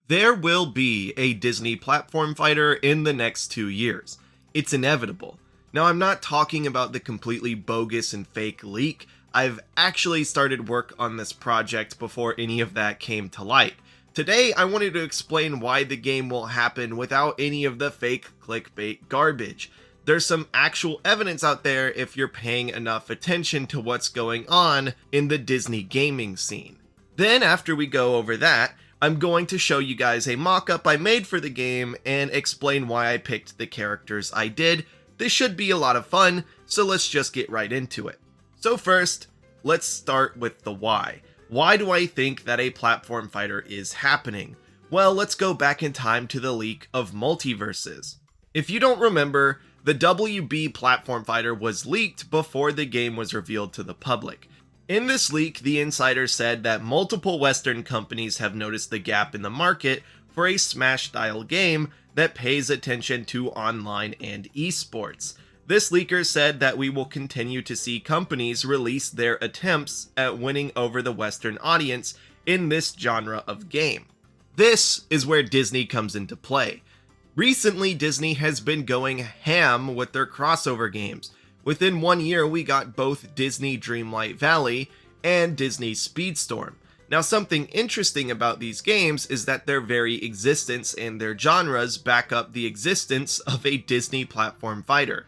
There will be a Disney platform fighter in the next 2 years. It's inevitable. Now, I'm not talking about the completely bogus and fake leak. I've actually started work on this project before any of that came to light. Today, I wanted to explain why the game will happen without any of the fake clickbait garbage. There's some actual evidence out there if you're paying enough attention to what's going on in the Disney gaming scene. Then, after we go over that, I'm going to show you guys a mock-up I made for the game and explain why I picked the characters I did. This should be a lot of fun, so let's just get right into it. So first, let's start with the why. Why do I think that a platform fighter is happening? Well, let's go back in time to the leak of Multiverses. If you don't remember, the WB platform fighter was leaked before the game was revealed to the public. In this leak, the insider said that multiple Western companies have noticed the gap in the market for a Smash-style game that pays attention to online and esports. This leaker said that we will continue to see companies release their attempts at winning over the Western audience in this genre of game. This is where Disney comes into play. Recently, Disney has been going ham with their crossover games. Within 1 year, we got both Disney Dreamlight Valley and Disney Speedstorm. Now, something interesting about these games is that their very existence and their genres back up the existence of a Disney platform fighter.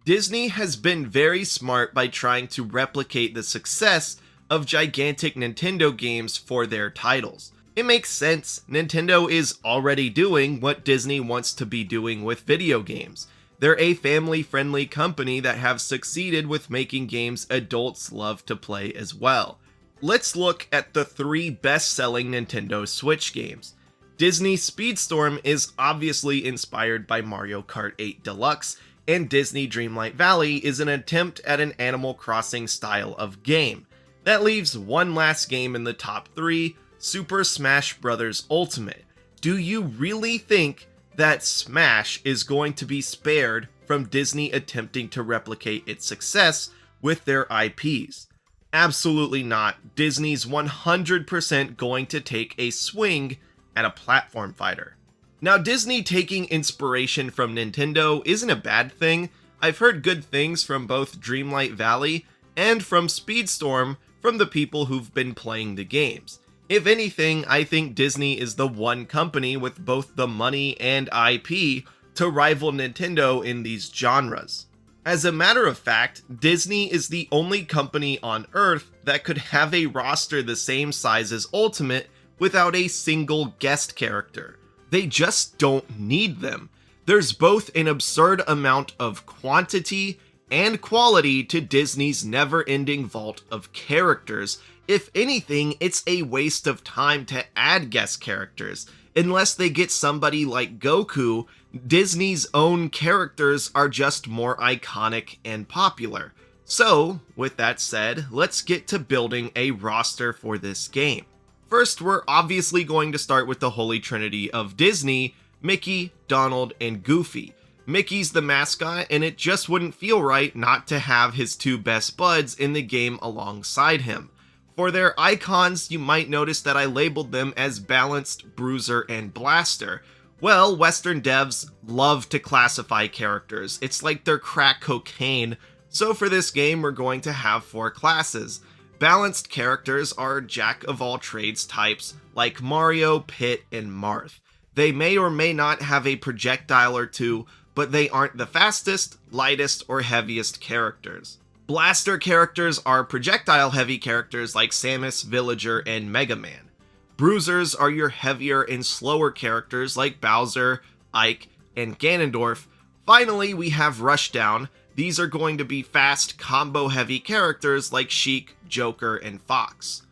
Disney has been very smart by trying to replicate the success of gigantic Nintendo games for their titles. It makes sense. Nintendo is already doing what Disney wants to be doing with video games. They're a family-friendly company that have succeeded with making games adults love to play as well. Let's look at the 3 best-selling Nintendo Switch games. Disney Speedstorm is obviously inspired by Mario Kart 8 Deluxe, and Disney Dreamlight Valley is an attempt at an Animal Crossing style of game. That leaves one last game in the top 3, Super Smash Bros. Ultimate. Do you really think that Smash is going to be spared from Disney attempting to replicate its success with their IPs? Absolutely not. Disney's 100% going to take a swing at a platform fighter. Now, Disney taking inspiration from Nintendo isn't a bad thing. I've heard good things from both Dreamlight Valley and from Speedstorm from the people who've been playing the games. If anything, I think Disney is the one company with both the money and IP to rival Nintendo in these genres. As a matter of fact, Disney is the only company on Earth that could have a roster the same size as Ultimate without a single guest character. They just don't need them. There's both an absurd amount of quantity and quality to Disney's never-ending vault of characters. If anything, it's a waste of time to add guest characters. Unless they get somebody like Goku, Disney's own characters are just more iconic and popular. So, with that said, let's get to building a roster for this game. First, we're obviously going to start with the Holy Trinity of Disney: Mickey, Donald, and Goofy. Mickey's the mascot, and it just wouldn't feel right not to have his 2 best buds in the game alongside him. For their icons, you might notice that I labeled them as Balanced, Bruiser, and Blaster. Well, Western devs love to classify characters. It's like they're crack cocaine. So for this game, we're going to have 4 classes. Balanced characters are jack-of-all-trades types like Mario, Pit, and Marth. They may or may not have a projectile or 2, but they aren't the fastest, lightest, or heaviest characters. Blaster characters are projectile-heavy characters like Samus, Villager, and Mega Man. Bruisers are your heavier and slower characters like Bowser, Ike, and Ganondorf. Finally, we have Rushdown. These are going to be fast, combo-heavy characters like Sheik, Joker, and Fox.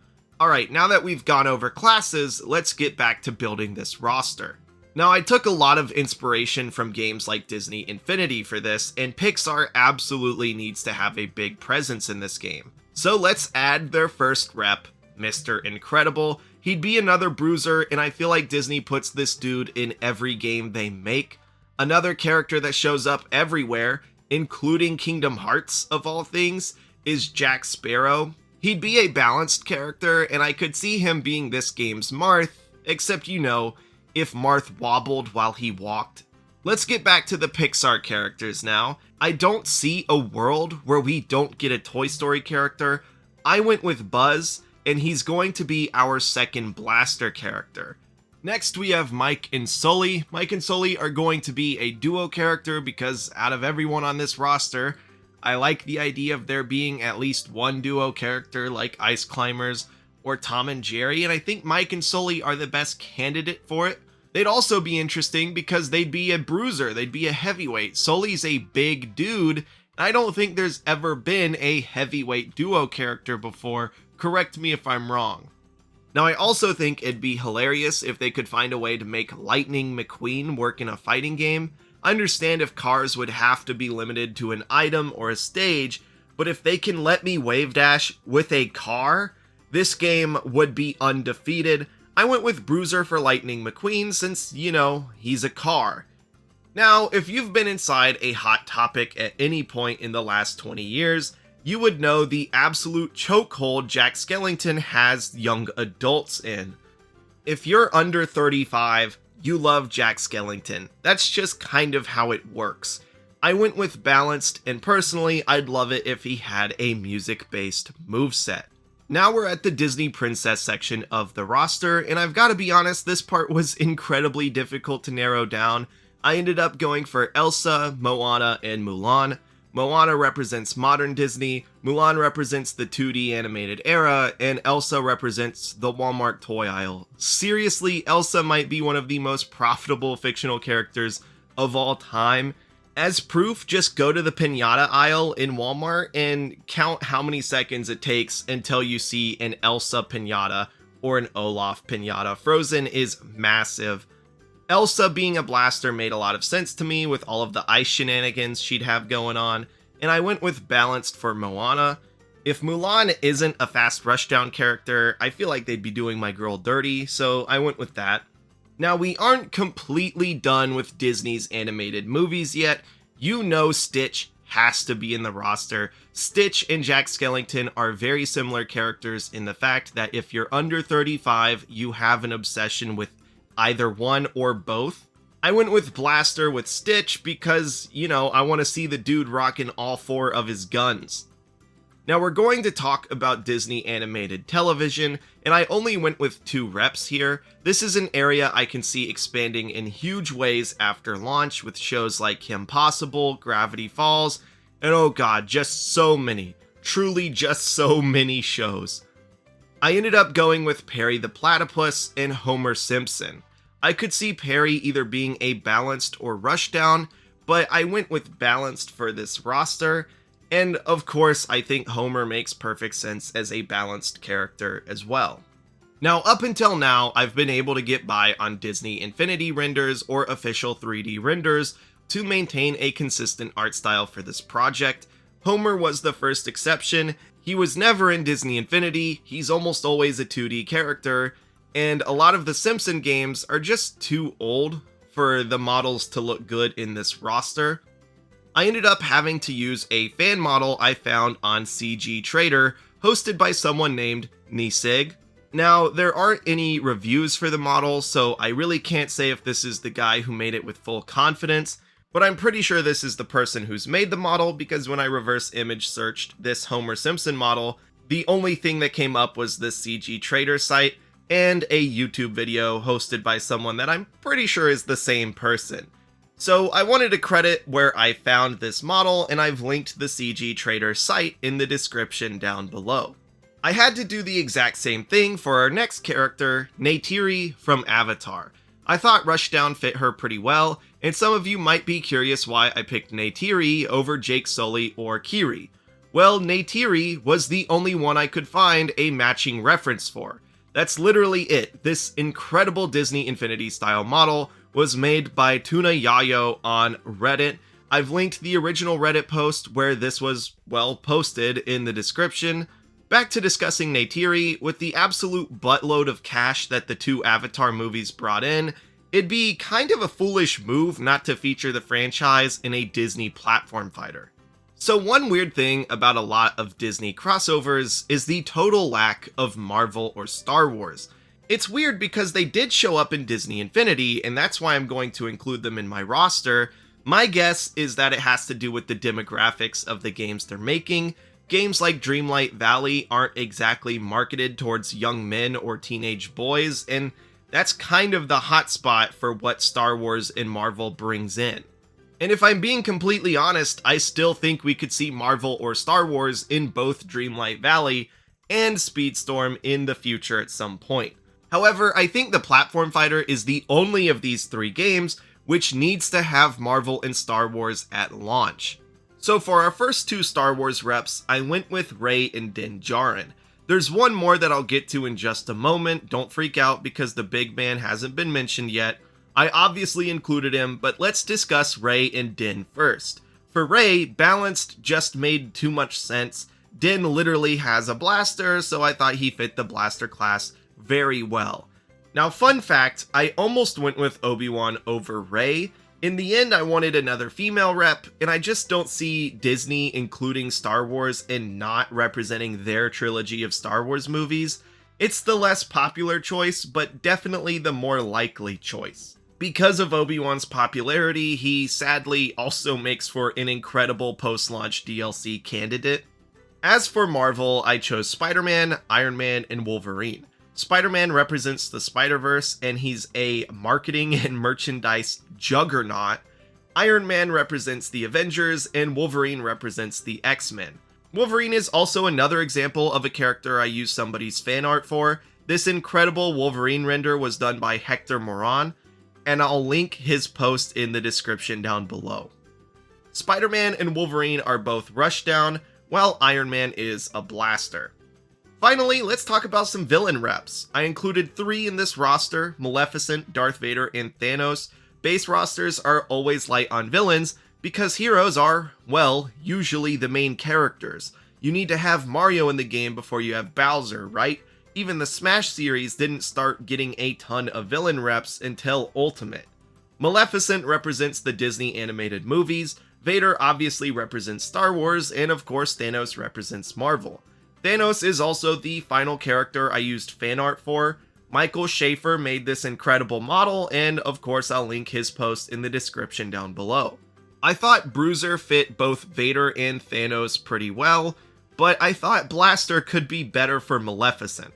Alright, now that we've gone over classes, let's get back to building this roster. Now, I took a lot of inspiration from games like Disney Infinity for this, and Pixar absolutely needs to have a big presence in this game. So let's add their first rep, Mr. Incredible. He'd be another bruiser, and I feel like Disney puts this dude in every game they make. Another character that shows up everywhere, including Kingdom Hearts of all things, is Jack Sparrow. He'd be a balanced character, and I could see him being this game's Marth, except if Marth wobbled while he walked. Let's get back to the Pixar characters now. I don't see a world where we don't get a Toy Story character. I went with Buzz, and he's going to be our second Blaster character. Next, we have Mike and Sully. Mike and Sully are going to be a duo character because out of everyone on this roster, I like the idea of there being at least one duo character like Ice Climbers or Tom and Jerry, and I think Mike and Sully are the best candidate for it. They'd also be interesting because they'd be a bruiser, they'd be a heavyweight. Sully's a big dude, and I don't think there's ever been a heavyweight duo character before. Correct me if I'm wrong. Now, I also think it'd be hilarious if they could find a way to make Lightning McQueen work in a fighting game. I understand if cars would have to be limited to an item or a stage, but if they can let me wave dash with a car, this game would be undefeated. I went with Bruiser for Lightning McQueen since, you know, he's a car. Now, if you've been inside a Hot Topic at any point in the last 20 years, you would know the absolute chokehold Jack Skellington has young adults in. If you're under 35, you love Jack Skellington. That's just kind of how it works. I went with balanced, and personally, I'd love it if he had a music-based moveset. Now we're at the Disney Princess section of the roster, and I've got to be honest, this part was incredibly difficult to narrow down. I ended up going for Elsa, Moana, and Mulan. Moana represents modern Disney, Mulan represents the 2D animated era, and Elsa represents the Walmart toy aisle. Seriously, Elsa might be one of the most profitable fictional characters of all time. As proof, just go to the piñata aisle in Walmart and count how many seconds it takes until you see an Elsa piñata or an Olaf piñata. Frozen is massive. Elsa being a blaster made a lot of sense to me with all of the ice shenanigans she'd have going on, and I went with balanced for Moana. If Mulan isn't a fast rushdown character, I feel like they'd be doing my girl dirty, so I went with that. Now, we aren't completely done with Disney's animated movies yet. You know Stitch has to be in the roster. Stitch and Jack Skellington are very similar characters in the fact that if you're under 35, you have an obsession with either one or both. I went with Blaster with Stitch because, you know, I want to see the dude rocking all four of his guns. Now we're going to talk about Disney animated television, and I only went with 2 reps here. This is an area I can see expanding in huge ways after launch with shows like Kim Possible, Gravity Falls, and oh god, just so many, truly just so many shows. I ended up going with Perry the Platypus and Homer Simpson. I could see Perry either being a balanced or rushdown, but I went with balanced for this roster, and of course I think Homer makes perfect sense as a balanced character as well. Now up until now, I've been able to get by on Disney Infinity renders or official 3D renders to maintain a consistent art style for this project. Homer was the first exception. He was never in Disney Infinity, he's almost always a 2D character, and a lot of the Simpson games are just too old for the models to look good in this roster. I ended up having to use a fan model I found on CG Trader, hosted by someone named Nisig. Now, there aren't any reviews for the model, so I really can't say if this is the guy who made it with full confidence, but I'm pretty sure this is the person who's made the model because when I reverse image searched this Homer Simpson model, the only thing that came up was this CG Trader site and a YouTube video hosted by someone that I'm pretty sure is the same person. So I wanted to credit where I found this model, and I've linked the CG Trader site in the description down below. I had to do the exact same thing for our next character, Neytiri from Avatar. I thought Rushdown fit her pretty well, and some of you might be curious why I picked Neytiri over Jake Sully or Kiri. Well, Neytiri was the only one I could find a matching reference for. That's literally it. This incredible Disney Infinity style model was made by Tuna Yayo on Reddit. I've linked the original Reddit post where this was, well, posted in the description. Back to discussing Neytiri, with the absolute buttload of cash that the 2 Avatar movies brought in, it'd be kind of a foolish move not to feature the franchise in a Disney platform fighter. So one weird thing about a lot of Disney crossovers is the total lack of Marvel or Star Wars. It's weird because they did show up in Disney Infinity, and that's why I'm going to include them in my roster. My guess is that it has to do with the demographics of the games they're making. Games like Dreamlight Valley aren't exactly marketed towards young men or teenage boys, and that's kind of the hotspot for what Star Wars and Marvel brings in. And if I'm being completely honest, I still think we could see Marvel or Star Wars in both Dreamlight Valley and Speedstorm in the future at some point. However, I think the Platform Fighter is the only of these three games which needs to have Marvel and Star Wars at launch. So for our first two Star Wars reps, I went with Rey and Din Djarin. There's one more that I'll get to in just a moment, don't freak out because the big man hasn't been mentioned yet. I obviously included him, but let's discuss Rey and Din first. For Rey, balanced just made too much sense. Din literally has a blaster, so I thought he fit the blaster class very well. Now, fun fact, I almost went with Obi-Wan over Rey. In the end, I wanted another female rep, and I just don't see Disney including Star Wars and not representing their trilogy of Star Wars movies. It's the less popular choice, but definitely the more likely choice. Because of Obi-Wan's popularity, he sadly also makes for an incredible post-launch DLC candidate. As for Marvel, I chose Spider-Man, Iron Man, and Wolverine. Spider-Man represents the Spider-Verse, and he's a marketing and merchandise juggernaut. Iron Man represents the Avengers, and Wolverine represents the X-Men. Wolverine is also another example of a character I used somebody's fan art for. This incredible Wolverine render was done by Hector Moran, and I'll link his post in the description down below. Spider-Man and Wolverine are both rushdown, while Iron Man is a blaster. Finally, let's talk about some villain reps. I included 3 in this roster: Maleficent, Darth Vader, and Thanos. Base rosters are always light on villains because heroes are, well, usually the main characters. You need to have Mario in the game before you have Bowser, right? Even the Smash series didn't start getting a ton of villain reps until Ultimate. Maleficent represents the Disney animated movies, Vader obviously represents Star Wars, and of course Thanos represents Marvel. Thanos is also the final character I used fan art for. Michael Schaefer made this incredible model, and of course I'll link his post in the description down below. I thought Bruiser fit both Vader and Thanos pretty well, but I thought Blaster could be better for Maleficent.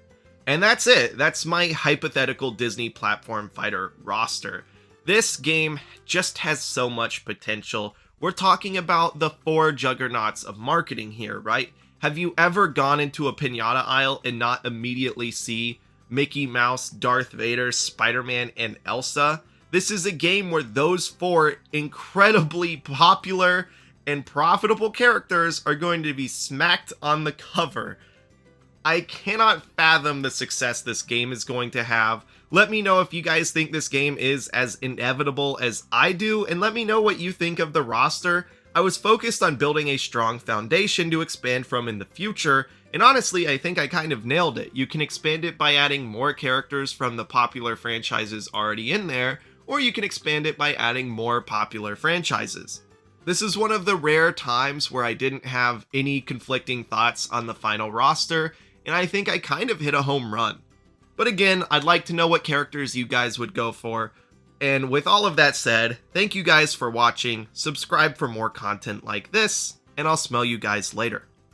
And that's it, that's my hypothetical Disney Platform Fighter roster. This game just has so much potential. We're talking about the 4 juggernauts of marketing here, right? Have you ever gone into a piñata aisle and not immediately see Mickey Mouse, Darth Vader, Spider-Man, and Elsa? This is a game where those 4 incredibly popular and profitable characters are going to be smacked on the cover. I cannot fathom the success this game is going to have. Let me know if you guys think this game is as inevitable as I do, and let me know what you think of the roster. I was focused on building a strong foundation to expand from in the future, and honestly, I think I kind of nailed it. You can expand it by adding more characters from the popular franchises already in there, or you can expand it by adding more popular franchises. This is one of the rare times where I didn't have any conflicting thoughts on the final roster, and I think I kind of hit a home run. But again, I'd like to know what characters you guys would go for. And with all of that said, thank you guys for watching, subscribe for more content like this, and I'll smell you guys later.